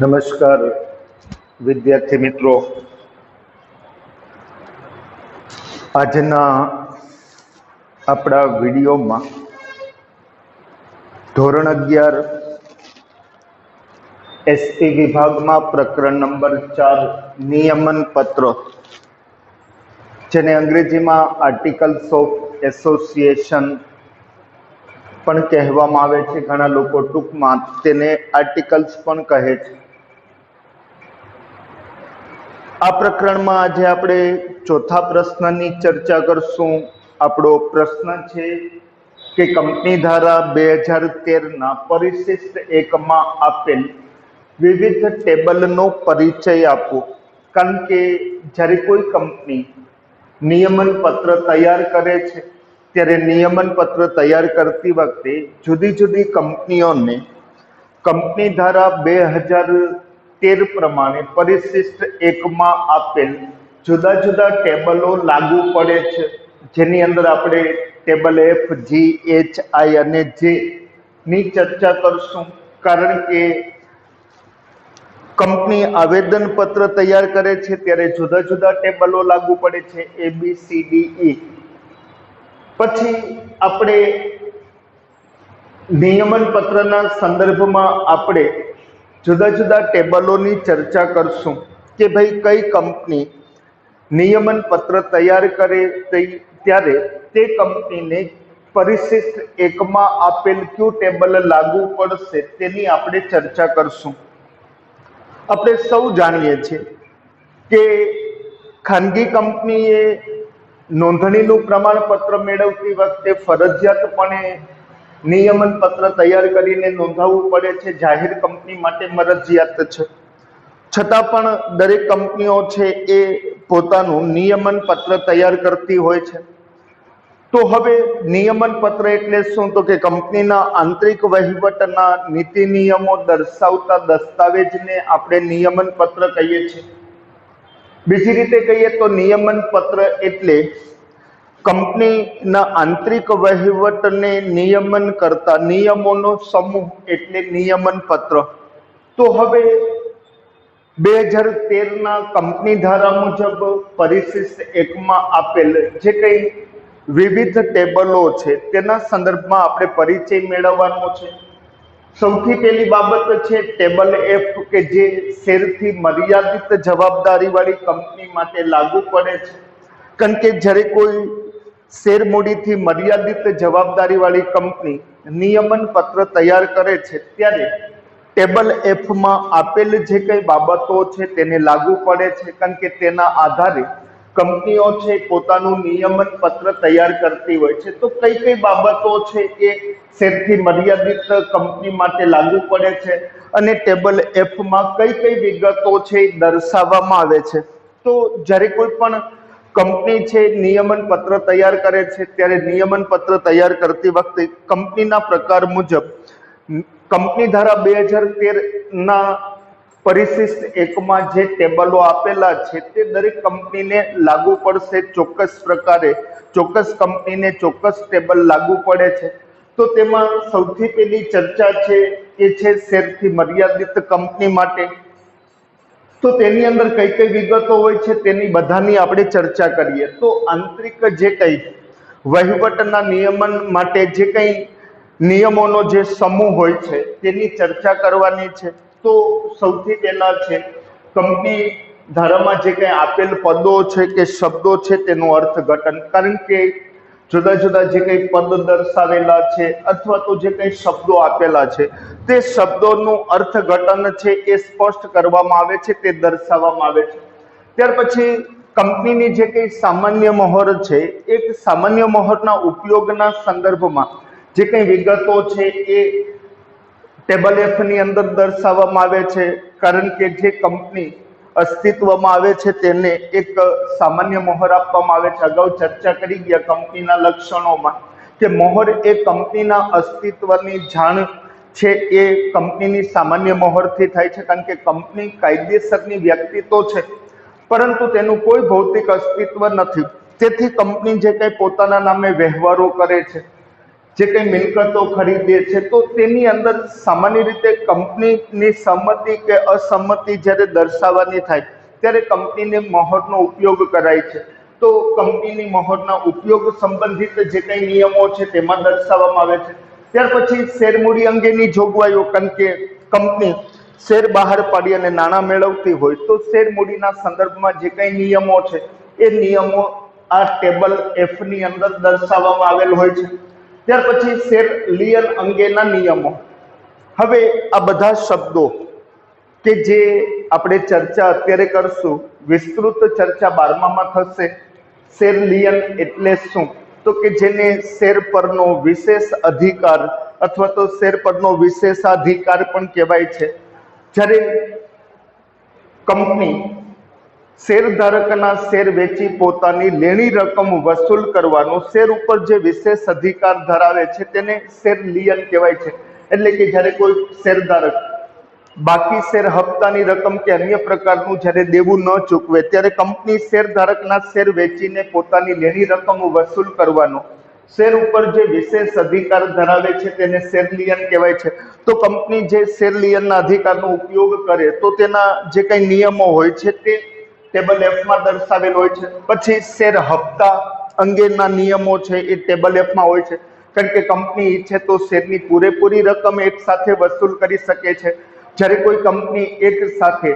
નમસ્કાર વિદ્યાર્થી મિત્રો, આજના આપણા વિડીયોમાં ધોરણ 11 એસટી વિભાગમાં પ્રકરણ નંબર 4 નિયમન પત્ર, જેને અંગ્રેજીમાં આર્ટિકલ્સ ઓફ એસોસિએશન પણ કહેવામાં આવે છે. ઘણા લોકો ટૂંકમાં તેને આર્ટિકલ્સ પણ કહે છે. આ પ્રકરણમાં આજે આપણે ચોથા પ્રશ્નની ચર્ચા કરશું. આપણો પ્રશ્ન છે કે કંપની ધારા 2013ના પરિશિષ્ટ એકમાં આપેલ વિવિધ ટેબલનો પરિચય આપો. કારણ કે જ્યારે કોઈ કંપની નિયમન પત્ર તૈયાર કરે છે ત્યારે નિયમન પત્ર તૈયાર કરતી વખતે જુદી જુદી કંપનીઓને કંપની ધારા 2013 પ્રમાણે પરિશિષ્ટ એકમાં આપેલ જુદા જુદા ટેબલો લાગુ પડે છે, જેની અંદર આપણે table F, G, H, I અને J ની ચર્ચા કરશું. કારણ કે કંપની આવેદન પત્ર તૈયાર કરે છે ત્યારે જુદા જુદા ટેબલો લાગુ પડે છે, ABCDE. પછી આપણે નિયમન પત્રના સંદર્ભમાં આપણે જુદા જુદા ટેબલોની ચર્ચા કરશું કે ભાઈ કઈ કંપની નિયમન પત્ર તૈયાર કરે ત્યારે તે કંપનીને પરિશિષ્ટ એકમાં આપેલ કયું ટેબલ લાગુ પડશે તેની આપણે ચર્ચા કરશું. આપણે સૌ જાણીએ છીએ કે ખાનગી કંપનીએ નોંધણીનું પ્રમાણપત્ર મેળવતી વખતે ફરજિયાતપણે નિયમન પત્ર તૈયાર કરીને નોંધાવવું પડે છે. જાહેર કંપની માટે મરજિયાત છે, છતાં પણ દરેક કંપનીઓ છે એ પોતાનું નિયમન પત્ર તૈયાર કરતી હોય છે. તો હવે નિયમન પત્ર એટલે શું? તો કે કંપનીના આંતરિક વહીવટના નીતિ નિયમો દર્શાવતા દસ્તાવેજને આપણે નિયમન પત્ર કહીએ છીએ. બીજી રીતે કહીએ તો નિયમન પત્ર એટલે કંપનીના આંતરિક વહીવટને નિયમન કરતા નિયમોનો સમૂહ એટલે નિયમન પત્ર. તો હવે 2013ના કંપની ધારા મુજબ પરિશિષ્ટ એકમાં આપેલ જે કંઈ વિવિધ ટેબલો છે તેના સંદર્ભમાં આપણે પરિચય મેળવવાનો છે. સૌથી પહેલી બાબત છે ટેબલ F, કે જે શેરથી મર્યાદિત જવાબદારી વાળી કંપની માટે લાગુ પડે છે. કારણ કે જ્યારે કોઈ શેર મૂડીથી મર્યાદિત જવાબદારી વાળી કંપની નિયમન પત્ર તૈયાર કરે છે ત્યારે ટેબલ Fમાં આપેલ જે કઈ બાબતો છે તેને લાગુ પડે છે. કારણ કે તેના આધારે કંપનીઓ છે પોતાનું નિયમન પત્ર તૈયાર કરતી હોય છે. તો કઈ કઈ બાબતો છે એ શેરથી મર્યાદિત કંપની માટે લાગુ પડે છે અને ટેબલ Fમાં કઈ કઈ વિગતો છે દર્શાવવામાં આવે છે. તો જ્યારે કોઈ પણ કંપની છે નિયમન પત્ર તૈયાર કરે છે ત્યારે નિયમન પત્ર તૈયાર કરતી વખતે કંપનીના પ્રકાર મુજબ કંપની ધારા 2013ના પરિશિષ્ટ એકમાં જે ટેબલો આપેલા છે તે દરેક કંપનીને લાગુ પડશે. ચોક્કસ પ્રકારે ચોક્કસ કંપનીને ચોક્કસ ટેબલ લાગુ પડે છે. તો તેમાં સૌથી પહેલી ચર્ચા છે એ છે શેરથી મર્યાદિત કંપની માટે. તો તેની અંદર કઈ કઈ વિગતો હોય છે તેની બધાની આપણે ચર્ચા કરીએ. તો આંતરિક જે કઈ વહીવટના નિયમન માટે જે કઈ નિયમોનો જે સમૂહ હોય છે તેની ચર્ચા કરવાની છે. તો સૌથી પહેલા છે કંપની ધારામાં જે કંઈ આપેલ પદો છે કે શબ્દો છે તેનું અર્થઘટન. કારણ કે જુદા જુદા જે કંઈ પદ દર્શાવેલા છે અથવા તો જે કંઈ શબ્દો આપેલા છે તે શબ્દોનું અર્થઘટન છે એ સ્પષ્ટ કરવામાં આવે છે, તે દર્શાવવામાં આવે છે. ત્યાર પછી કંપનીની જે કંઈ સામાન્ય મહોર છે એક સામાન્ય મહોરના ઉપયોગના સંદર્ભમાં જે કંઈ વિગતો છે એ ટેબલ Fની અંદર દર્શાવવામાં આવે છે. કારણ કે જે કંપની અસ્તિત્વમાં આવે છે તેને એક સામાન્ય મહોર આપવામાં આવે છે. અગાઉ ચર્ચા કરી ગયા કંપનીના લક્ષણોમાં કે મહોર એ કંપનીના અસ્તિત્વની જાણ છે એ કંપનીની સામાન્ય મહોરથી થાય છે. કારણ કે કંપની કાયદેસરની વ્યક્તિ તો છે પરંતુ તેનું કોઈ ભૌતિક અસ્તિત્વ નથી. તેથી કંપની જે કંઈ પોતાના નામે વ્યવહારો કરે છે, જે કંઈ મિલકતો ખરીદે છે તો તેની અંદર સામાન્ય રીતે કંપનીની સંમતિ કે અસંમતિ જ્યારે દર્શાવવાની થાય ત્યારે કંપનીને મહોરનો ઉપયોગ કરાય છે. તો કંપનીની મહોરના ઉપયોગ સંબંધિત જે કંઈ નિયમો છે તેમાં દર્શાવવામાં આવે છે. ત્યાર પછી શેરમૂડી અંગેની જોગવાઈઓ, કારણ કે કંપની શેર બહાર પાડી અને નાણાં મેળવતી હોય તો શેરમૂડીના સંદર્ભમાં જે કંઈ નિયમો છે એ નિયમો આ ટેબલ F ની અંદર દર્શાવવામાં આવેલ હોય છે. ત્યાર પછી શેર લિયન અંગેના નિયમો. હવે આ બધા શબ્દો કે જે આપણે ચર્ચા અત્યારે કરશું, વિસ્તૃત ચર્ચા 12મામાં થશે. શેર લિયન એટલે શું? તો કે જેને શેર પરનો વિશેષ અધિકાર અથવા તો શેર પરનો વિશેષાધિકાર પણ કહેવાય છે. જ્યારે કંપની શેરધારકના શેર વેચી પોતાની લેણી રકમ વસૂલ કરવાનો શેર ઉપર જે વિશેષ અધિકાર ધરાવે છે તેને શેર લિયન કહેવાય છે. એટલે કે જ્યારે કોઈ શેરધારક બાકી શેર હપ્તાની રકમ કે અન્ય પ્રકારનું જ્યારે દેવું ન ચૂકવે ત્યારે કંપની શેરધારકના શેર વેચીને પોતાની લેણી રકમ વસૂલ કરવાનો શેર ઉપર જે વિશેષ અધિકાર ધરાવે છે તેને શેર લિયન કહેવાય છે. તો કંપની જે શેર લિયનના અધિકારનો ઉપયોગ કરે તો તેના જે કંઈ નિયમો હોય છે તે ટેબલ F માં દર્શાવેલ હોય છે. પછી શેર હપ્તા અંગેના નિયમો છે એ ટેબલ F માં હોય છે, કારણ કે કંપની ઈચ્છે તો શેરની પૂરેપૂરી રકમ એક સાથે વસૂલ કરી શકે છે. જ્યારે કોઈ કંપની એક સાથે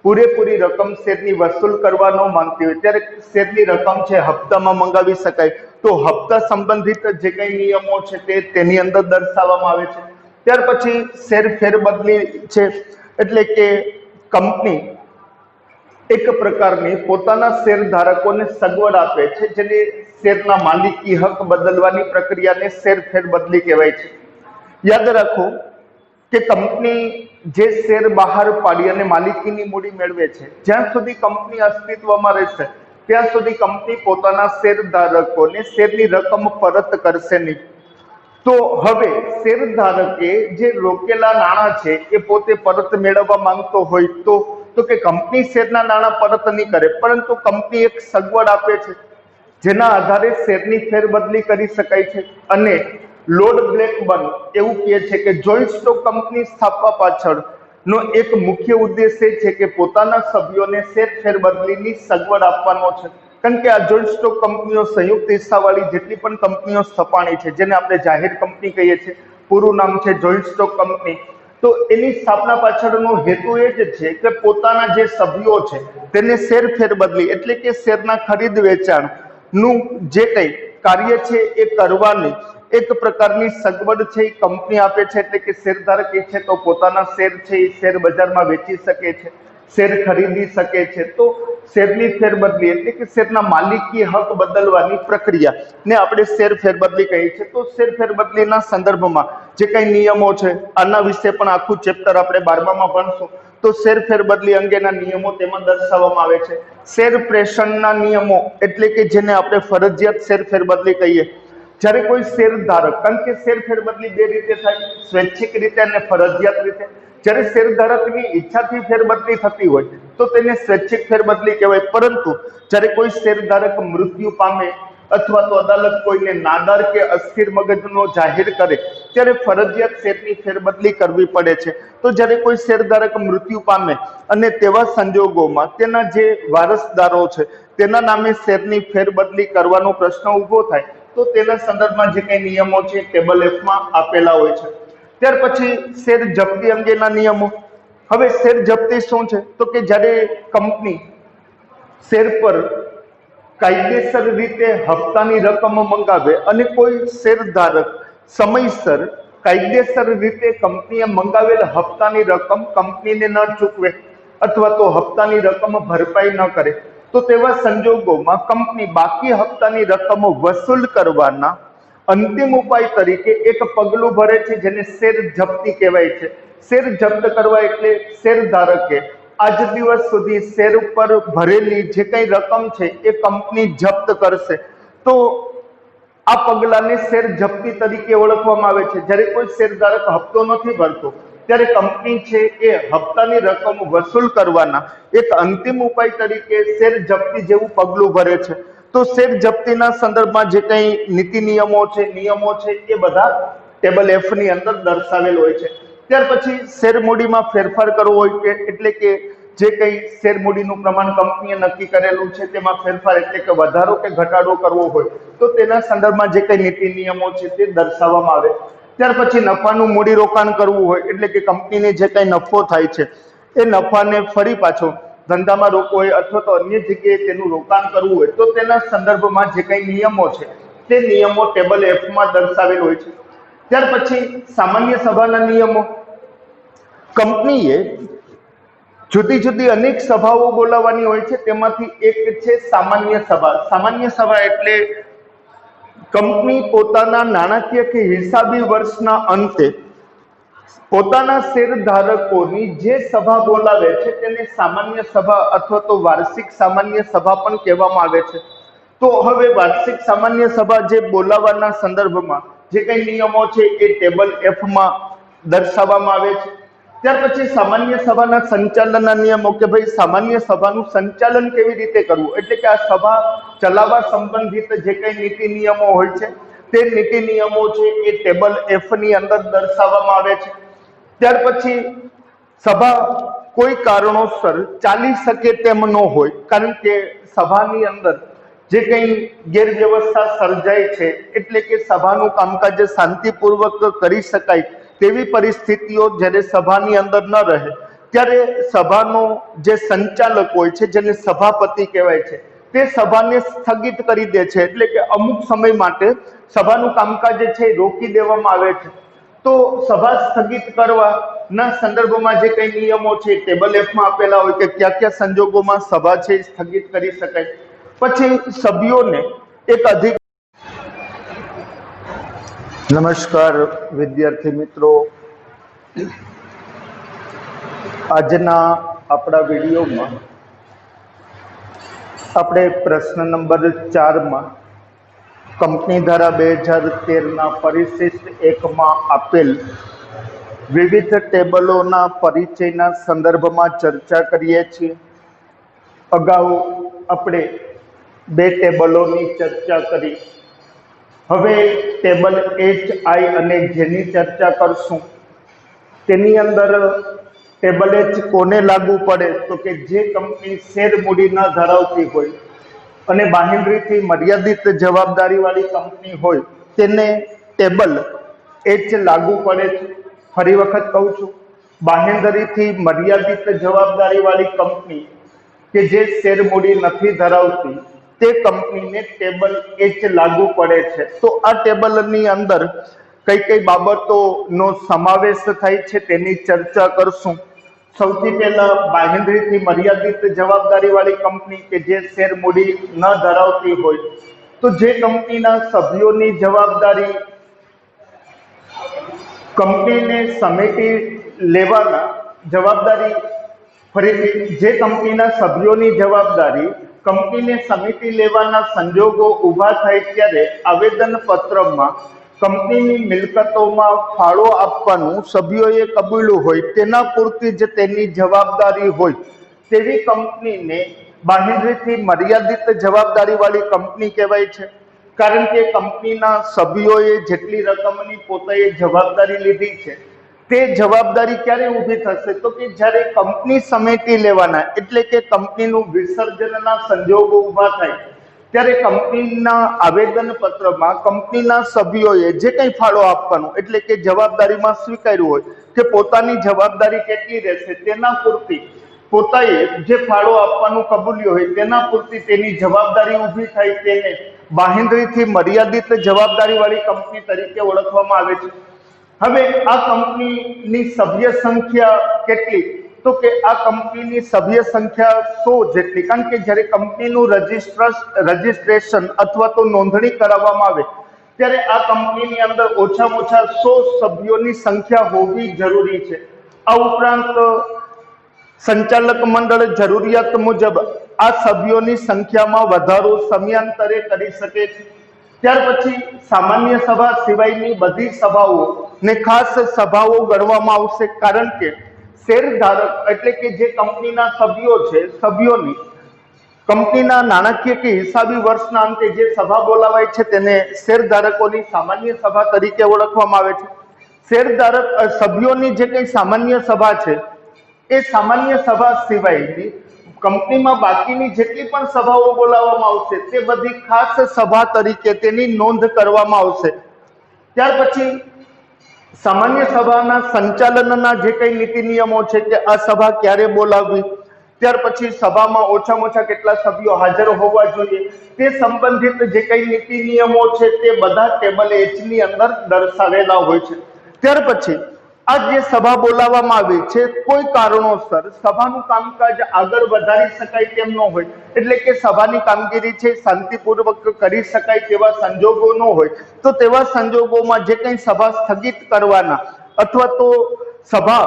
પૂરેપૂરી રકમ શેરની વસૂલ કરવા ન માંગતી હોય ત્યારે શેરની રકમ છે હપ્તામાં મંગાવી શકાય. તો હપ્તા સંબંધિત જે કંઈ નિયમો છે તે તેની અંદર દર્શાવવામાં આવે છે. ત્યાર પછી શેર ફેરબદલી છે, એટલે કે કંપની એક પ્રકારની પોતાના શેરધારકોને સગવડ આપે છે જેને શેરના માલિકી હક બદલવાની પ્રક્રિયાને શેર ફેરબદલી કહેવાય છે. યાદ રાખો કે કંપની જે શેર બહાર પાડી અને માલિકીની મૂડી મેળવે છે, જ્યાં સુધી કંપની અસ્તિત્વમાં રહેશે ત્યાં સુધી કંપની પોતાના શેરધારકોને શેરની રકમ પરત કરશે નહીં. તો હવે શેરધારકે જે રોકેલા નાણાં છે એ પોતે પરત મેળવવા માંગતો હોય તો કે કંપની શેરના નાણાં પરત નહીં કરે, પરંતુ કંપની એક સગવડ આપે છે જેના આધારે શેરની ફેરબદલી કરી શકાય છે. અને લોર્ડ બ્લેકબર્ન એવું કહે છે કે જોઈન્ટ સ્ટોક કંપની સ્થાપવા પાછળનો એક મુખ્ય ઉદ્દેશ્ય છે કે પોતાના સભ્યોને શેર ફેરબદલીની સગવડ આપવાનો છે. કારણ કે આ જોઈન્ટ સ્ટોક કંપનીઓ સંયુક્ત હિસ્સાવાળી જેટલી પણ કંપનીઓ સ્થપાણી છે, જેને આપણે જાહેર કંપની કહીએ છીએ, પૂરું નામ છે જોઈન્ટ સ્ટોક કંપની, તો એની સ્થાપના પાછળનો હેતુ એ જ છે કે પોતાના જે સભ્યો છે તેને શેર ફેરબદલી એટલે કે શેરના ખરીદ વેચાણનું જે કંઈ કાર્ય છે એ કરવાની એક પ્રકારની સગવડ છે એ કંપની આપે છે. એટલે કે શેરધારક ઈચ્છે તો પોતાના શેર છે એ શેર બજારમાં વેચી શકે છે, શેર ખરીદી શકે છે. તો શેરની ફેરબદલી એટલે કે શેરના માલિકી હક બદલવાની પ્રક્રિયા ને આપણે શેર ફેરબદલી કહીએ છીએ. તો શેર ફેરબદલીના સંદર્ભમાં જે કંઈ નિયમો છે આના વિશે પણ આખું ચેપ્ટર આપણે 12મામાં ભણશું. તો શેર ફેરબદલી અંગેના નિયમો તેમાં દર્શાવવામાં આવે છે. શેર પ્રેષણના નિયમો એટલે કે જેને આપણે ફરજિયાત શેર ફેરબદલી કહીએ. જ્યારે કોઈ શેરધારક, કારણ કે શેર ફેરબદલી બે રીતે થાય, સ્વૈચ્છિક રીતે અને ફરજિયાત રીતે. જ્યારે શેરધારકની ઈચ્છાથી ફેરબદલી થતી હોય તો તેને સ્વૈચ્છિક ફેરબદલી કહેવાય, પરંતુ જ્યારે કોઈ શેરધારક મૃત્યુ પામે અથવા તો અદાલત કોઈને નાદાર કે અસ્થિર મગજનો જાહેર કરે ત્યારે ફરજિયાત શેરની ફેરબદલી કરવી પડે છે. તો જ્યારે કોઈ શેરધારક મૃત્યુ પામે અને તેવા સંજોગોમાં તેના જે વારસદારો છે તેના નામે શેરની ફેરબદલી કરવાનો પ્રશ્ન ઊભો થાય તો તેના સંદર્ભમાં જે કંઈ નિયમો છે ટેબલ F માં આપેલા હોય છે. ત્યાર પછી શેર જપ્તી અંગેના નિયમો. હવે શેર જપ્તી શું છે? તો કે જ્યારે કંપની શેર પર કાયદેસર રીતે હપ્તાની રકમ મંગાવે અને કોઈ શેરધારક સમયસર કાયદેસર રીતે કંપનીએ મંગાવેલ હપ્તાની રકમ કંપનીને ન ચૂકવે અથવા તો હપ્તાની રકમ ભરપાઈ ન કરે તો તેવા સંજોગોમાં કંપની બાકી હપ્તાની રકમ વસૂલ કરવાના અંતિમ ઉપાય તરીકે એક પગલું ભરે છે જેને શેર જપ્તી કહેવાય છે. શેર જપ્ત કરવા એટલે શેરધારકે આજ દિવસ સુધી શેર ઉપર ભરેલી જે કંઈ રકમ છે એ કંપની જપ્ત કરશે. તો આ પગલાને શેર જપ્તી તરીકે ઓળખવામાં આવે છે. જ્યારે કોઈ શેરધારક હપ્તો નથી ભરતો ત્યારે કંપની છે એ હપ્તાની રકમ વસૂલ કરવાના એક અંતિમ ઉપાય તરીકે શેર જપ્તી જેવું પગલું ભરે છે. તો શેર જપ્તીના સંદર્ભમાં જે કંઈ નીતિ નિયમો છે એ બધા ટેબલ F ની અંદર દર્શાવેલ હોય છે। ત્યાર પછી શેર મૂડીમાં ફેરફાર કરવો હોય કે એટલે કે જે કંઈ શેર મૂડીનું પ્રમાણ કંપનીએ નક્કી કરેલું છે તેમાં ફેરફાર એટલે કે વધારો કે ઘટાડો કરવો હોય તો તેના સંદર્ભમાં જે કંઈ નીતિ નિયમો છે તે દર્શાવવામાં આવે। ત્યાર પછી નફાનું મૂડી રોકાણ કરવું હોય એટલે કે કંપનીને જે કંઈ નફો થાય છે એ નફાને ફરી પાછો ધંધામાં રોકવો હોય અથવા તો અન્ય જગ્યાએ તેનું રોકાણ કરવું હોય તો તેના સંદર્ભમાં જે કંઈ નિયમો છે તે નિયમો ટેબલ F માં દર્શાવેલ હોય છે। ત્યાર પછી સામાન્ય સભાના નિયમો। કંપનીએ જુદી જુદી અનેક સભાઓ બોલાવવાની હોય છે, તેમાંથી એક છે સામાન્ય સભા। સામાન્ય સભા એટલે કંપની પોતાના નાણાકીય કે હિસાબી વર્ષના અંતે પોતાના શેરધારકોની જે સભા બોલાવે છે તેને સામાન્ય સભા અથવા તો વાર્ષિક સામાન્ય સભા પણ કહેવામાં આવે છે। તો હવે વાર્ષિક સામાન્ય સભા જે બોલાવવાના સંદર્ભમાં જે કંઈ નિયમો છે એ ટેબલ F માં દર્શાવવામાં આવે છે। ત્યાર પછી સામાન્ય સભાના સંચાલનના નિયમો કે ભાઈ સામાન્ય સભાનું સંચાલન કેવી રીતે કરવું એટલે કે આ સભા ચલાવવા સંબંધિત જે કંઈ નીતિ નિયમો હોય છે તે નીતિ નિયમો છે એ ટેબલ F ની અંદર દર્શાવવામાં આવે છે। ત્યાર પછી સભા કોઈ કારણોસર ચાલી શકે તેમ ન હોય, કારણ કે સભાની અંદર જે કંઈ ગેરવ્યવસ્થા સર્જાય છે એટલે કે સભાનું કામકાજ શાંતિપૂર્વક કરી શકાય તેવી પરિસ્થિતિઓ જ્યારે સભાની અંદર ન રહે ત્યારે સભાનો જે સંચાલક હોય છે જેને સભાપતિ કહેવાય છે તે સભાને સ્થગિત કરી દે છે, એટલે કે અમુક સમય માટે સભાનું કામકાજ છે એ રોકી દેવામાં આવે છે। તો સભા સ્થગિત કરવાના સંદર્ભમાં જે કંઈ નિયમો છે ટેબલ F માં આપેલા હોય કે કયા કયા સંજોગોમાં સભા છે સ્થગિત કરી શકાય। પછી સભ્યોને એક અધિક નમસ્કાર વિદ્યાર્થી મિત્રો, આજના આપણા વિડીયોમાં આપણે પ્રશ્ન નંબર 4માં કંપની ધારા 2013ના પરિશિષ્ટ 1માં આપેલ વિવિધ ટેબલોના પરિચયના સંદર્ભમાં ચર્ચા કરીએ છીએ। અગાઉ આપણે 2 ટેબલોની ચર્ચા કરી, હવે ટેબલ HI અને જેની ચર્ચા કરશું તેની અંદર ટેબલ H કોને લાગુ પડે તો કે જે કંપની શેર મૂડી ન ધરાવતી હોય અને બાંહેધરીથી મર્યાદિત જવાબદારીવાળી કંપની હોય તેને ટેબલ H લાગુ પડે છે। ફરી વખત કહું છું, બાંહેધરીથી મર્યાદિત જવાબદારીવાળી કંપની કે જે શેર મૂડી નથી ધરાવતી તે કંપનીને ટેબલ H લાગુ પડે છે। તો આ ટેબલની અંદર કઈ કઈ બાબતોનો સમાવેશ થાય છે તેની ચર્ચા કરશું। સૌથી પહેલા બાંહેધરીથી મર્યાદિત જવાબદારીવાળી કંપની કે જે શેર મૂડી ન ધરાવતી હોય તો જે કંપનીના સભ્યોની જવાબદારી કંપનીને સમેટી લેવાના જે કંપનીના સભ્યોની જવાબદારી કંપનીને સમેટી લેવાના સંજોગો ઊભા થાય ત્યારે આવેદન પત્રમાં કંપનીની મિલકતોમાં ફાળો આપવાનું સભ્યોએ કબૂલ્યું હોય તેના પૂરતી જ તેની જવાબદારી હોય તેવી કંપનીને બાંહેધરીથી મર્યાદિત જવાબદારીવાળી કંપની કહેવાય છે। કારણ કે કંપનીના સભ્યોએ જેટલી રકમની પોતાએ જવાબદારી લીધી છે તે જવાબદારી ક્યારે ઊભી થશે તો કે જ્યારે કંપની સમેટી લેવાના એટલે કે કંપનીનું વિસર્જનના સંજોગો ઊભા થાય ત્યારે કંપનીના આવેદન પત્રમાં કંપનીના સભ્યોએ જે કંઈ ફાળો આપવાનો એટલે કે જવાબદારીમાં સ્વીકાર્યું હોય કે પોતાની જવાબદારી કેટલી રહેશે તેના પૂરતી પોતાએ જે ફાળો આપવાનું કબૂલ્યો હોય તેના પૂરતી તેની જવાબદારી ઊભી થાય તેને બાંહેધરીથી મર્યાદિત જવાબદારીવાળી કંપની તરીકે ઓળખવામાં આવે છે। હવે આ કંપનીની સભ્ય સંખ્યા કેટલી તો કે આ કંપનીની સભ્ય સંખ્યા 100 જેટલી, કારણ કે જ્યારે કંપનીનું રજિસ્ટ્રેશન અથવા તો નોંધણી કરાવવામાં આવે ત્યારે આ કંપનીની અંદર ઓછામાં ઓછા 100 સભ્યોની સંખ્યા હોવી જરૂરી છે। આ ઉપરાંત સંચાલક મંડળ જરૂરિયાત મુજબ આ સભ્યોની સંખ્યામાં વધારો સમયાંતરે કરી શકે છે। ત્યાર પછી સામાન્ય સભા સિવાયની બધી સભાઓ ને ખાસ સભાઓ ગણવામાં આવશે, કારણ કે શેરધારક એટલે કે જે કંપનીના સભ્યો છે સભ્યોની કંપનીના નાણાકીય કે હિસાબી વર્ષના અંતે જે સભા બોલાવાય છે તેને શેરધારકોની સામાન્ય સભા તરીકે ઓળખવામાં આવે છે. શેરધારક સભ્યોની જે કંઈ સામાન્ય સભા છે એ સામાન્ય સભા સિવાયની કંપનીમાં બાકીની જેટલી પણ સભાઓ બોલાવવામાં આવશે તે બધી ખાસ સભા તરીકે તેની નોંધ કરવામાં આવશે. ત્યાર પછી સામાન્ય સભાના સંચાલનના જે કંઈ નીતિ નિયમો છે કે આ સભા ક્યારે બોલાવવી, ત્યાર પછી સભામાં ઓછામાં ઓછા કેટલા સભ્યો હાજર હોવા જોઈએ તે સંબંધિત જે કંઈ નીતિ નિયમો છે તે બધા ટેબલ H ની અંદર દર્શાવેલા હોય છે. ત્યાર પછી આ જે સભા બોલાવવામાં આવી છે કોઈ કારણોસર સભાનું કામકાજ આગળ વધારી શકાય તેમ ન હોય, એટલે કે સભાની કામગીરી છે શાંતિપૂર્વક કરી શકાય તેવા સંજોગો ન હોય તો તેવા સંજોગોમાં જે કંઈ સભા સ્થગિત કરવાના અથવા તો સભા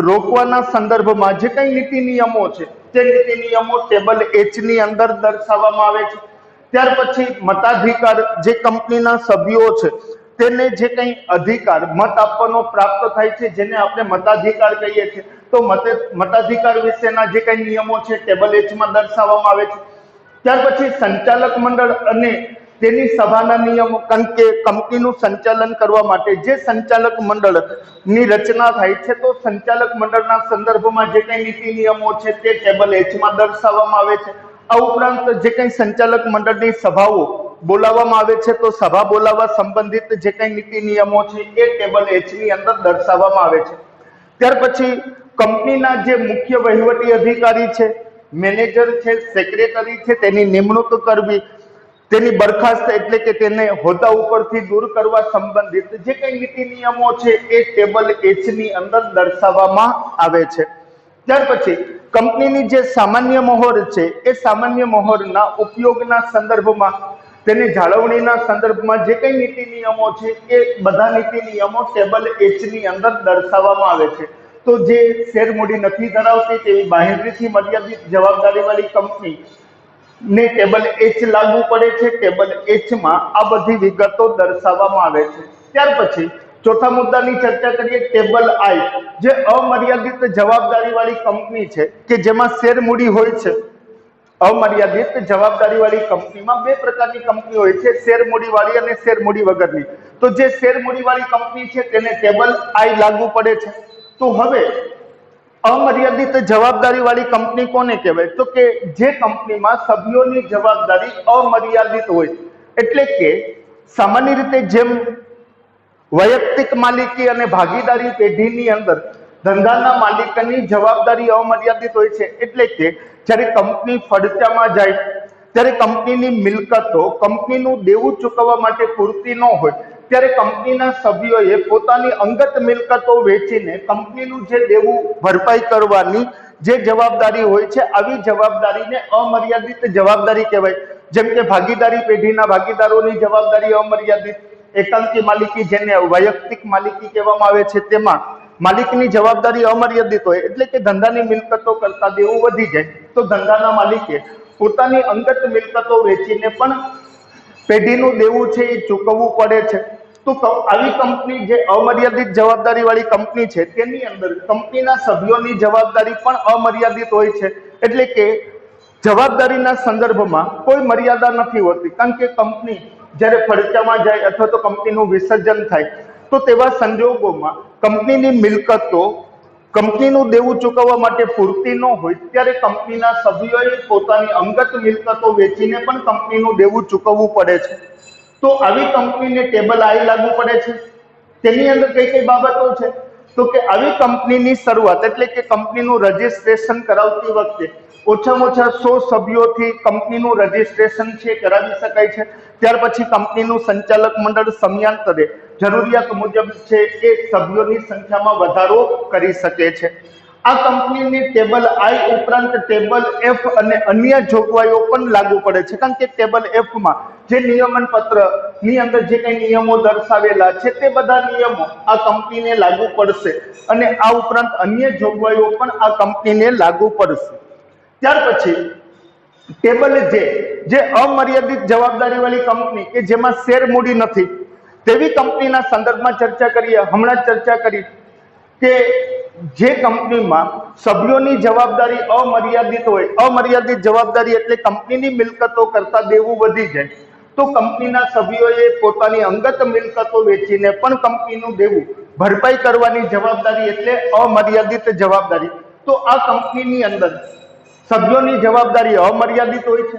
રોકવાના સંદર્ભમાં જે કંઈ નીતિ નિયમો છે તે નીતિ નિયમો ટેબલ H ની અંદર દર્શાવવામાં આવે છે. ત્યાર પછી મતાધિકાર, જે કંપનીના સભ્યો છે તેને જે કંઈ અધિકાર મત આપવાનો પ્રાપ્ત થાય છે જેને આપણે મતાધિકાર કહીએ છીએ, તો મતાધિકાર વિશેના જે કંઈ નિયમો છે ટેબલ H માં દર્શાવવામાં આવે છે. ત્યાર પછી સંચાલક મંડળ અને તેની સભાના નિયમો, કારણ કે કંપનીનું સંચાલન કરવા માટે જે સંચાલક મંડળની રચના થાય છે તો સંચાલક મંડળના સંદર્ભમાં જે કંઈ નીતિ નિયમો છે તે ટેબલ H માં દર્શાવવામાં આવે છે. આ ઉપરાંત જે કંઈ સંચાલક મંડળની સભાઓ બોલાવવામાં આવે છે તો સભા બોલાવવા સંબંધિત જે કંઈ નીતિ નિયમો છે એ ટેબલ H ની અંદર દર્શાવવામાં આવે છે. ત્યાર પછી કંપનીના જે મુખ્ય વહીવટી અધિકારી છે, મેનેજર છે, સેક્રેટરી છે, તેની નિમણૂક કરવી, તેની બરખાસ્ત એટલે કે તેને હોદ્દા ઉપરથી દૂર કરવા સંબંધિત જે કંઈ નીતિ નિયમો છે એ ટેબલ H ની અંદર દર્શાવવામાં આવે છે. ત્યાર પછી કંપનીની જે સામાન્ય મહોર છે એ સામાન્ય મહોરના ઉપયોગના સંદર્ભમાં, તેની જાળવણીના સંદર્ભમાં જે કંઈ નીતિ નિયમો છે એ બધા નીતિ નિયમો ટેબલ H ની અંદર દર્શાવવામાં આવે છે. તો જે શેર મૂડી નથી ધરાવતી તેવી બાંહેધરીથી મર્યાદિત જવાબદારીવાળી કંપની ને ટેબલ H લાગુ પડે છે. ટેબલ H માં આ બધી વિગતો દર્શાવવામાં આવે છે. ત્યાર પછી ચોથા મુદ્દાની ચર્ચા કરીએ, ટેબલ I, જે અમર્યાદિત જવાબદારીવાળી કંપની છે કે જેમાં શેર મૂડી હોય છે. અમર્યાદિત જવાબદારીવાળી કંપનીમાં બે પ્રકારની કંપની હોય છે, શેર મૂડીવાળી અને શેર મૂડી વગરની. તો જે શેર મૂડીવાળી કંપની છે તેને ટેબલ I લાગુ પડે છે. તો હવે અમર્યાદિત જવાબદારી વાળી કંપની કોને કહેવાય? તો કે જે કંપનીમાં સભ્યોની જવાબદારી અમર્યાદિત હોય, એટલે કે સામાન્ય રીતે જેમ વૈયક્તિક માલિકી અને ભાગીદારી પેઢીની અંદર ધંધાના માલિકની જવાબદારી અમર્યાદિત હોય છે, એટલે કે જ્યારે કંપની ફડચામાં જાય ત્યારે કંપનીની મિલકતો કંપનીનું દેવું ચૂકવવા માટે પૂરતી ન હોય ત્યારે કંપનીના સભ્યોએ પોતાની અંગત મિલકતો વેચીને કંપનીનું જે દેવું ભરપાઈ કરવાની જે જવાબદારી હોય છે, આવી જવાબદારીને અમર્યાદિત જવાબદારી કહેવાય. જેમ કે ભાગીદારી પેઢીના ભાગીદારોની જવાબદારી અમર્યાદિત, એકાંકી માલિકી જેને વૈયક્તિક માલિકી કહેવામાં આવે છે તેમાં માલિકની જવાબદારી અમર્યાદિત હોય, એટલે કે ધંધાની મિલકતો કરતા દેવું વધી જાય તો ધંધાના માલિકે પોતાની અંગત મિલકતો વેચીને પણ પેઢીનું દેવું છે એ ચૂકવવું પડે છે. તો આવી કંપની જે અમર્યાદિત જવાબદારી વાળી કંપની છે તેની અંદર કંપનીના સભ્યોની જવાબદારી પણ અમર્યાદિત હોય છે, એટલે કે જવાબદારીના સંદર્ભમાં કોઈ મર્યાદા નથી હોતી. કારણ કે કંપની જ્યારે ફડચામાં જાય અથવા તો કંપનીનું વિસર્જન થાય તો તેવા સંજોગોમાં કંપનીની મિલકતો કંપનીનું દેવું ચૂકવવા માટે પૂરતી ન હોય ત્યારે કંપનીના સભ્યોએ પોતાની અંગત મિલકતો વેચીને પણ કંપનીનું દેવું ચૂકવવું પડે છે. તો આવી કંપનીને ટેબલ I લાગુ પડે છે. તેની અંદર કઈ કઈ બાબતો છે? તો કે આવી કંપનીની શરૂઆત એટલે કે કંપનીનું રજીસ્ટ્રેશન કરાવતી વખતે ઓછામાં ઓછા 100 સભ્યોથી કંપનીનું રજીસ્ટ્રેશન છે કરાવી શકાય છે. ત્યાર પછી કંપનીનું સંચાલક મંડળ સમયાંતરે જરૂરિયાત મુજબ છે એ સભ્યોની સંખ્યામાં વધારો કરી શકે છે. આ કંપનીની ટેબલ I ઉપરાંત ટેબલ F અને અન્ય જોગવાઈઓ પણ લાગુ પડે છે, કારણ કે ટેબલ F માં જે નિયમન પત્ર ની અંદર જે કંઈ નિયમો દર્શાવેલા છે તે બધા નિયમો આ કંપનીને લાગુ પડશે અને આ ઉપરાંત અન્ય જોગવાઈઓ પણ આ કંપનીને લાગુ પડશે. ત્યાર પછી ટેબલ J, જે અમર્યાદિત જવાબદારી વાળી કંપની કે જેમાં શેર મૂડી નથી તેવી કંપનીના સંદર્ભમાં ચર્ચા કરીએ. હમણાં જ ચર્ચા કરી કે જે કંપનીમાં સભ્યોની જવાબદારી અમર્યાદિત હોય, અમર્યાદિત જવાબદારી એટલે કંપનીની મિલકતો કરતા દેવું વધી જાય, તો કંપનીના સભ્યોએ પોતાની અંગત મિલકતો વેચીને પણ કંપનીનું દેવું ભરપાઈ કરવાની જવાબદારી એટલે અમર્યાદિત જવાબદારી. તો આ કંપનીની અંદર સભ્યોની જવાબદારી અમર્યાદિત હોય છે.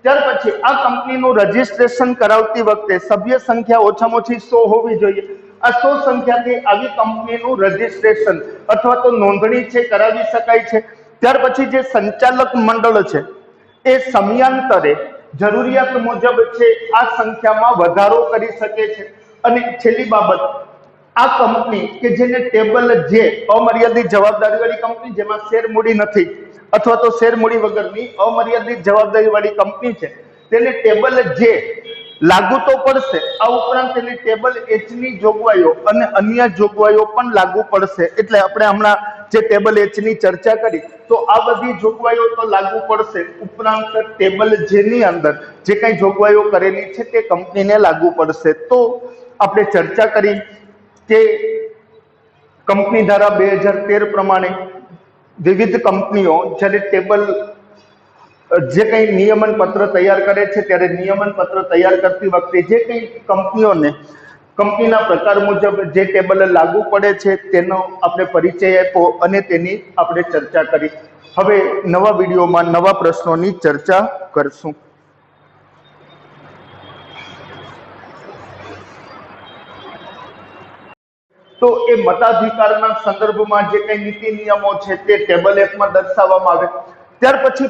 ત્યાર પછી આ કંપનીનું રજીસ્ટ્રેશન કરાવતી વખતે સભ્ય સંખ્યા ઓછામાં ઓછી 100 હોવી જોઈએ. આ 100 સંખ્યાથી આવી કંપનીનું રજીસ્ટ્રેશન અથવા તો નોંધણી છે કરાવી શકાય છે. ત્યાર પછી જે સંચાલક મંડળ છે એ સમયાંતરે જરૂરિયાત મુજબ છે આ સંખ્યામાં વધારો કરી શકે છે. અને છેલ્લી બાબત, આ કંપની કે જેને ટેબલ જે અમર્યાદિત જવાબદારી વાળી કંપની જેમાં શેર મૂડી નથી અથવા તો શેર મૂડી વગરની અમર્યાદિત જવાબદારી વાળી કંપની છે તેને ટેબલ જે લાગુ તો પડશે, આ ઉપરાંત તેને ટેબલ એચ ની જોગવાઈઓ અને અન્ય જોગવાઈઓ પણ લાગુ પડશે. એટલે આપણે હમણાં જે ટેબલ એચ ની ચર્ચા કરી તો આ બધી જોગવાઈઓ તો લાગુ પડશે, ઉપરાંત ટેબલ જે ની અંદર જે કઈ જોગવાઈઓ કરેલી છે તે કંપનીને લાગુ પડશે. તો આપણે ચર્ચા કરી કે કંપની ધારા 2013 પ્રમાણે વિવિધ કંપનીઓ જ્યારે ટેબલ જે કંઈ નિયમન પત્ર તૈયાર કરે છે ત્યારે નિયમન પત્ર તૈયાર કરતી વખતે જે કંઈ કંપનીઓને કંપનીના પ્રકાર મુજબ જે ટેબલ લાગુ પડે છે તેનો આપણે પરિચય આપ્યો અને તેની આપણે ચર્ચા કરી. હવે નવા વિડીયોમાં નવા પ્રશ્નોની ચર્ચા કરશું. તો એ મતાધિકારના સંદર્ભમાં જે કંઈ નીતિ નિયમો છે તે ટેબલ એકમાં દર્શાવવામાં આવે. ત્યાર પછી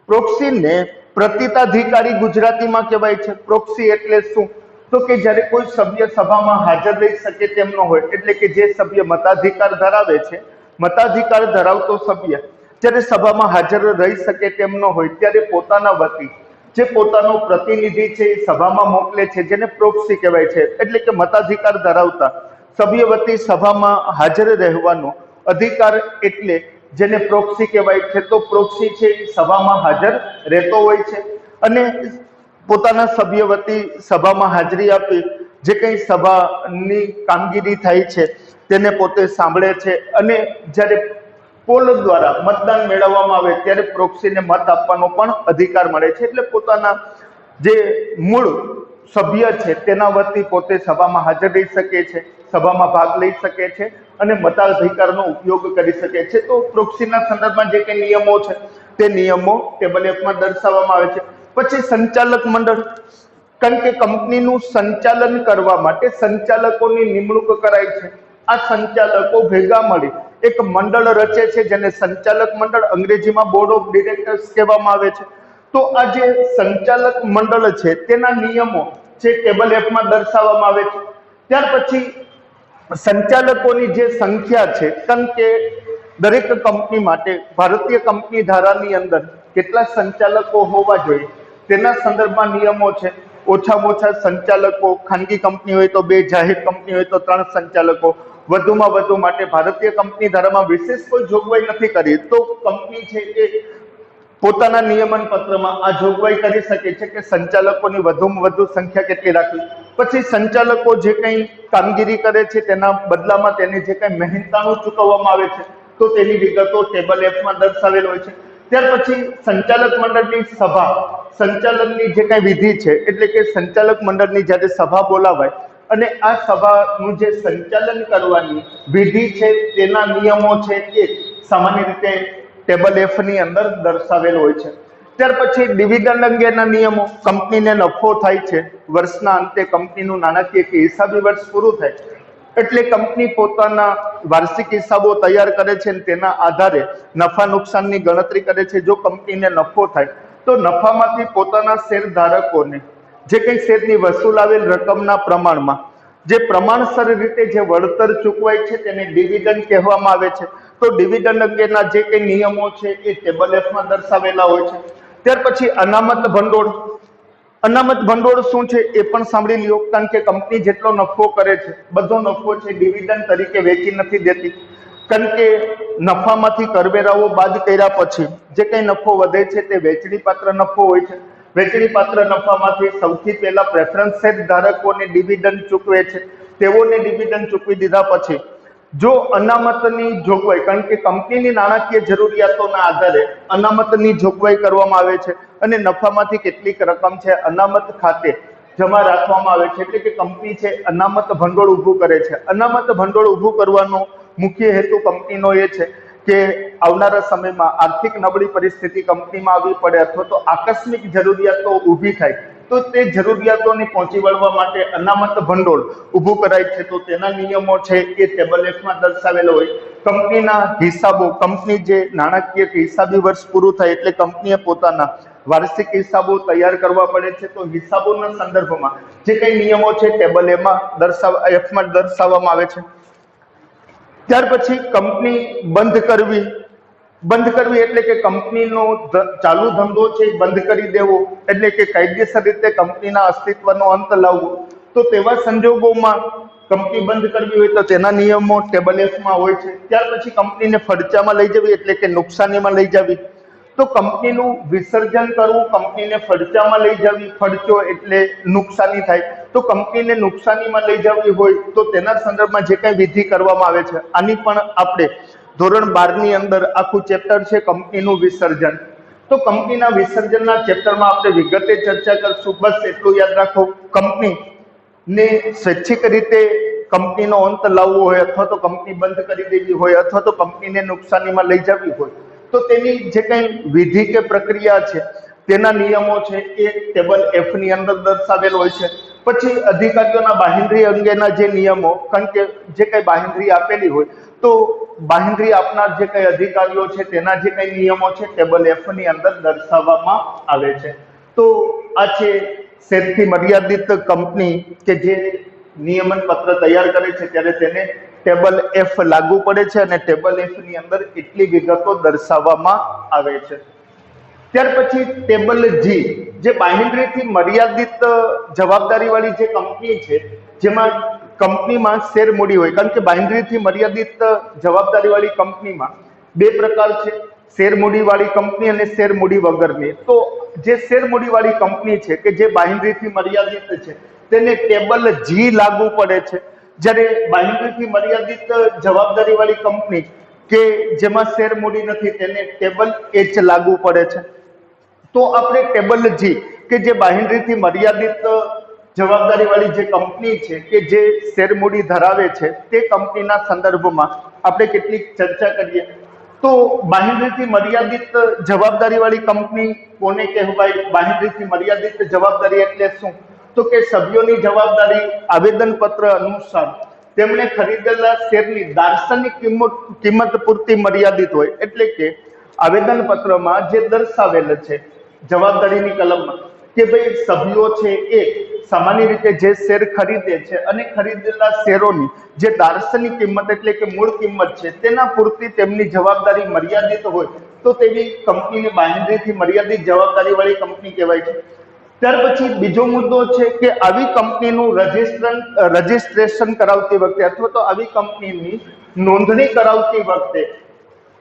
પ્રોક્સીને પ્રતિતાધિકારી ગુજરાતીમાં કહેવાય છે. પ્રોક્સી એટલે શું? તો કે જ્યારે કોઈ સભ્ય સભામાં હાજર રહી શકે તેમ ન હોય, એટલે કે જે સભ્ય મતાધિકાર ધરાવે છે, મતાધિકાર ધરાવતો સભ્ય જ્યારે સભામાં હાજર રહી શકે તેમ ન હોય ત્યારે પોતાના વતી જે પોતાનો પ્રતિનિધિ છે એ સભામાં મોકલે છે, જેને પ્રોક્સી કહેવાય છે. એટલે કે મતાધિકાર ધરાવતા સભ્ય વતી સભામાં હાજર રહેવાનો અધિકાર એટલે જેને પ્રોક્સી કહેવાય છે. તો પ્રોક્સી છે એ સભામાં હાજર રહેતો હોય છે અને પોતાના સભ્ય વતી સભામાં હાજરી આપી જે કંઈ સભાની કામગીરી થાય છે તેને પોતે સાંભળે છે. અને જ્યારે પોલ દ્વારા મતદાન મેળવવામાં આવે ત્યારે પ્રોક્સીને મત આપવાનો પણ અધિકાર મળે છે. એટલે પોતાના જે મૂળ સભ્ય છે તેના વતી પોતે સભામાં હાજર રહી શકે છે, સભામાં ભાગ લઈ શકે છે અને મતાધિકારનો ઉપયોગ કરી શકે છે. તો પ્રોક્સીના સંદર્ભમાં જે કંઈ નિયમો છે તે નિયમો ટેબલ એકમાં દર્શાવવામાં આવે છે. પછી સંચાલક મંડળ, કારણ કે કંપનીનું સંચાલન કરવા માટે સંચાલકોની નિમણૂક કરાય છે. આ સંચાલકો ભેગા મળી એક મંડળ રચે છે જેને સંચાલક મંડળ, અંગ્રેજીમાં બોર્ડ ઓફ ડિરેક્ટર્સ કહેવામાં આવે છે. તો આ જે સંચાલક મંડળ છે તેના નિયમો જે ટેબલ એકમાં દર્શાવવામાં આવે છે. ત્યાર પછી સંચાલકોની જે સંખ્યા છે, કારણ કે દરેક કંપની માટે ભારતીય કંપની ધારાની અંદર કેટલા સંચાલકો હોવા જોઈએ તેના સંદર્ભમાં નિયમો છે. ઓછામાં ઓછા સંચાલકો, ખાનગી કંપની હોય તો 2, જાહેર કંપની હોય તો 3 સંચાલકો, વધુમાં વધુ માટે ભારતીય કંપની ધારામાં વિશેષ કોઈ જોગવાઈ નથી કરી. તો કંપની છે એ પોતાના નિયમન પત્રમાં આ જોગવાઈ કરી શકે છે કે સંચાલકોની વધુમાં વધુ સંખ્યા કેટલી રાખવી. પછી સંચાલકો જે કંઈ કામગીરી કરે છે તેના બદલામાં તેને જે કંઈ મહેનતાણું ચૂકવવામાં આવે છે તો તેની વિગતો ટેબલ એકમાં દર્શાવેલ હોય છે. ત્યાર પછી સંચાલક મંડળની સભા, સંચાલનની જે કંઈ વિધિ છે, એટલે કે સંચાલક મંડળની જ્યારે સભા બોલાવાય અને આ સભાનું જે સંચાલન કરવાની વિધિ છે તેના નિયમો છે એ સામાન્ય રીતે ટેબલ એફ ની અંદર દર્શાવેલ હોય છે. ત્યાર પછી ડિવિડન્ડ અંગેના નિયમો, કંપનીને નફો થાય છે, વર્ષના અંતે કંપનીનું નાણાકીય કે હિસાબી વર્ષ પૂરું થાય એટલે કંપની પોતાના વાર્ષિક હિસાબો તૈયાર કરે છે અને તેના આધારે નફા નુકસાનની ગણતરી કરે છે. જો કંપનીને નફો થાય તો નફામાંથી પોતાના શેર ધારકોને જે કંઈ શેરની વસૂલાવેલ રકમના પ્રમાણમાં જે પ્રમાણસર રીતે જે વળતર ચૂકવાય છે તેને ડિવિડન્ડ કહેવામાં આવે છે. તો ડિવિડન્ડ અંગેના જે કંઈ નિયમો છે એ ટેબલ એફમાં દર્શાવેલા હોય છે. ત્યાર પછી અનામત ભંડોળ, અનામત ભંડોળ શું છે એ પણ સાંભળી લ્યો, કારણ કે કંપની જેટલો નફો કરે છે બધો નફો છે ડિવિડન્ડ તરીકે વેચી નથી દેતી, કારણ કે નફામાંથી કરવેરાઓ બાદ કર્યા પછી જે કંઈ નફો વધે છે તે વેચણી પાત્ર નફો હોય છે. વેચણી પાત્ર નફામાંથી સૌથી પહેલા પ્રેફરન્સ શેર ધારકોને ડિવિડન્ડ ચૂકવે છે. તેઓને ડિવિડન્ડ ચૂકવી દીધા પછી જો અનામતની જોગવાઈ, કારણ કે કંપનીની નાણાકીય જરૂરિયાતોના આધારે અનામતની જોગવાઈ કરવામાં આવે છે અને નફામાંથી કેટલીક રકમ છે અનામત ખાતે જમા રાખવામાં આવે છે, એટલે કે કંપની છે અનામત ભંડોળ ઊભું કરે છે. અનામત ભંડોળ ઊભું કરવાનો મુખ્ય હેતુ કંપનીનો એ છે કે આવનારા સમયમાં આર્થિક નબળી પરિસ્થિતિ કંપનીમાં આવી પડે અથવા તો આકસ્મિક જરૂરિયાતો ઊભી થાય તો તે જરૂરિયાતોને પહોંચી વળવા માટે અનામત ભંડોળ ઊભું કરાય છે. તો તેના નિયમો છે એ ટેબલ એફમાં દર્શાવેલો હોય. કંપનીના હિસાબો, કંપની જે નાણાકીય હિસાબી વર્ષ પૂરું થાય એટલે કંપનીએ પોતાના વાર્ષિક હિસાબો તૈયાર કરવા પડે છે. તો હિસાબોના સંદર્ભમાં જે કઈ નિયમો છે ટેબલ એફમાં દર્શાવવામાં આવે છે. ત્યાર પછી કંપની બંધ કરવી એટલે કે કંપનીનો ચાલુ ધંધો છે બંધ કરી દેવો, એટલે કે કાયદેસર રીતે કંપનીના અસ્તિત્વનો અંત લાવવો. તો તેવા સંજોગોમાં કંપની બંધ કરવી હોય તો તેના નિયમો ટેબલ એફમાં હોય છે. ત્યાર પછી કંપનીને ફડચામાં લઈ જવી એટલે કે નુકસાનીમાં લઈ જવી. તો કંપનીનું વિસર્જન કરવું, કંપનીને ફડચામાં લઈ જવી, ફડચો એટલે નુકસાની થાય, તો કંપનીને નુકસાનીમાં લઈ જવી હોય તો તેના સંદર્ભમાં જે કઈ વિધિ કરવામાં આવે છે આની પણ આપણે ધોરણ 12 ની અંદર આખું ચેપ્ટર છે કંપનીનું વિસર્જન. તો કંપનીના વિસર્જનના ચેપ્ટરમાં આપણે વિગતે ચર્ચા કરશું. બસ એટલું યાદ રાખો, કંપનીને સ્વૈચ્છિક રીતે કંપનીનો અંત લાવવો હોય અથવા તો કંપની બંધ કરી દેવી હોય અથવા તો કંપનીને નુકસાનીમાં લઈ જવી હોય તો તેની જે કઈ વિધિ કે પ્રક્રિયા છે તેના નિયમો છે એ ટેબલ એફ ની અંદર દર્શાવેલ હોય છે. પછી અધિકારીઓના બાહેંધરી અંગેના જે નિયમો, કારણ કે જે કઈ બાહેંધરી આપેલી હોય તો બાહેંધરી આપનાર જે કઈ અધિકારીઓ છે તેના જે કઈ નિયમો છે ટેબલ એફ ની અંદર દર્શાવવામાં આવે છે. તો આ છે શેરથી મર્યાદિત કંપની કે જે નિયમન પત્ર તૈયાર કરે છે ત્યારે તેને ટેબલ એફ લાગુ પડે છે અને ટેબલ એફ ની અંદર એટલી વિગતો દર્શાવવામાં આવે છે. ત્યાર પછી ટેબલ જી, જે બાહેંધરીથી મર્યાદિત જવાબદારી વાળી જે કંપની છે જેમાં કંપનીમાં શેર મૂડી હોય, કારણ કે બાહેંધરીથી મર્યાદિત જવાબદારી વાળી કંપનીમાં બે પ્રકાર છે, શેર મૂડી વાળી કંપની અને શેર મૂડી વગરની. તો જે શેર મૂડી વાળી કંપની છે કે જે બાહેંધરીથી મર્યાદિત છે તેને ટેબલ જી લાગુ પડે છે. જ્યારે બાહેંધરીથી મર્યાદિત જવાબદારી વાળી કંપની કે જેમાં શેર મૂડી નથી તેને ટેબલ એચ લાગુ પડે છે. તો આપણે ટેબલ જી કે જે બાહેંધરીથી મર્યાદિત જવાબદારી વાળી જે કંપની છે કે જે શેર મૂડી ધરાવે છે તે કંપનીના સંદર્ભમાં આપણે કેટલીક ચર્ચા કરીએ. તો બાહેંધરીથી મર્યાદિત જવાબદારી વાળી કંપની કોને કહેવાય? બાહેંધરીથી મર્યાદિત જવાબદારી એટલે શું? તો કે સભ્યોની જવાબદારી આવેદનપત્ર અનુસાર તેમણે ખરીદેલા શેરની દાર્શનિક કિંમત પૂરતી મર્યાદિત હોય, એટલે કે આવેદનપત્રમાં જે દર્શાવેલ છે જવાબદારીની કલમમાં કે ભાઈ સભ્યો છે એ સામાન્ય રીતે જે શેર ખરીદે છે અને ખરીદેલા શેરોની જે દાર્શનિક કિંમત એટલે કે મૂળ કિંમત છે તેના પૂરતી તેમની જવાબદારી મર્યાદિત હોય તો તેવી કંપનીને બાહેંધરીથી મર્યાદિત જવાબદારી વાળી કંપની કહેવાય છે. ત્યાર પછી બીજો મુદ્દો છે કે આવી કંપનીનું રજિસ્ટ્રેશન કરાવતી વખતે અથવા તો આવી કંપનીની નોંધણી કરાવતી વખતે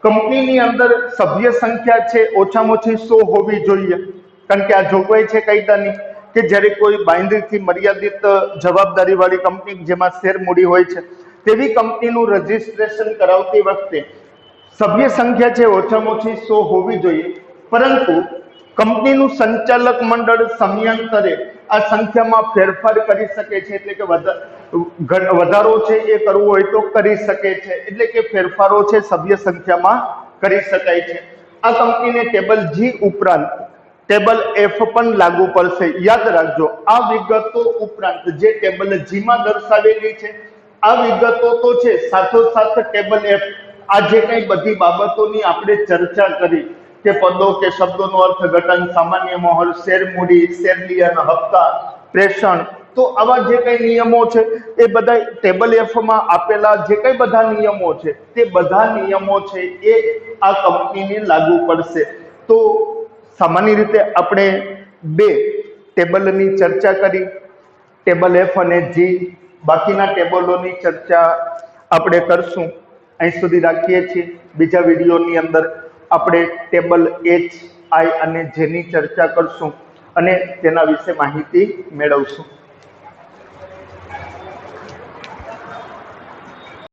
કંપનીની અંદર સભ્ય સંખ્યા છે ઓછામાં ઓછી 100 હોવી જોઈએ, કારણ કે આ જોગવાઈ છે કાયદાની કે જ્યારે કોઈ બાહેંધરીથી મર્યાદિત જવાબદારી વાળી કંપની જેમાં શેર મૂડી હોય છે તેવી કંપનીનું રજિસ્ટ્રેશન કરાવતી વખતે સભ્ય સંખ્યા છે ઓછામાં ઓછી 100 હોવી જોઈએ. પરંતુ કંપનીનું સંચાલક મંડળ સમયાંતરે આ સંખ્યામાં ફેરફાર કરી શકે છે, એટલે કે વધારો છે એ કરવો હોય તો કરી શકે છે, એટલે કે ફેરફારો છે સભ્ય સંખ્યામાં કરી શકાય છે. આ કંપનીને ટેબલ જી ઉપરાંત ટેબલ એફ પણ લાગુ પડશે. યાદ રાખજો, આ વિગતો ઉપરાંત જે ટેબલ જી માં દર્શાવેલી છે આ વિગતો તો છે, સાથોસાથ ટેબલ એફ આ જે કઈ બધી બાબતોની આપણે ચર્ચા કરી કે પદો કે શબ્દોનું અર્થઘટન, સામાન્ય મોહર, શેર મૂડી, શેરલિયન, હપ્તા, પ્રેષણ, તો આવા જે કઈ નિયમો છે એ બધા ટેબલ એફ માં આપેલા જે કઈ બધા નિયમો છે તે બધા નિયમો છે એ આ કંપનીને લાગુ પડશે. તો સામાન્ય રીતે આપણે બે ટેબલની ચર્ચા કરી, ટેબલ એફ અને જી. બાકીના ટેબલોની ચર્ચા આપણે કરશું. અહીં સુધી રાખીએ છીએ. બીજા વિડીયોની અંદર આપણે ટેબલ એચ, આઈ અને જેની ચર્ચા કરશું અને તેના વિશે માહિતી મેળવશું.